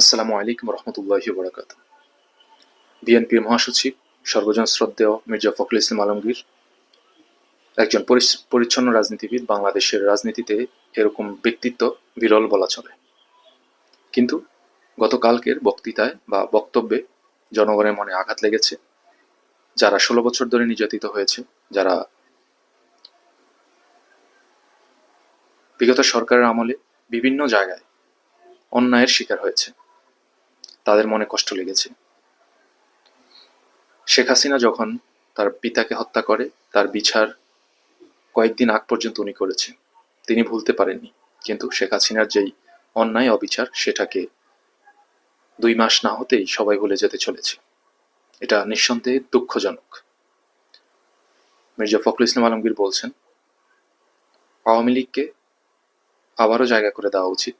আসসালামু আলাইকুম রহমতুল্লাহি বরাকাত। বিএনপির মহাসচিব সর্বজন শ্রদ্ধেয় মির্জা ফখরুল ইসলাম আলমগীর একজন পরিচ্ছন্ন রাজনীতিবিদ। বাংলাদেশের রাজনীতিতে এরকম ব্যক্তিত্ব বিরল বলা চলে। কিন্তু গতকালকের বক্তৃতায় বা বক্তব্যে জনগণের মনে আঘাত লেগেছে। যারা ১৬ বছর ধরে নির্যাতিত হয়েছে, যারা বিগত সরকারের আমলে বিভিন্ন জায়গায় অন্যায়ের শিকার হয়েছে, তাদের মনে কষ্ট লেগেছে। শেখ হাসিনা যখন তার পিতাকে হত্যা করে, তার বিচার কয়েকদিন আগ পর্যন্ত উনি করেছেন, তিনি ভুলতে পারেননি। কিন্তু শেখ হাসিনার যেই অন্যায় অবিচার, সেটাকে ২ মাস না হতেই সবাই ভুলে যেতে চলেছে। এটা নিঃসন্দেহে দুঃখজনক। মির্জা ফখরুল ইসলাম আলমগীর বলছেন, আওয়ামী লীগকে আবারও জায়গা করে দেওয়া উচিত,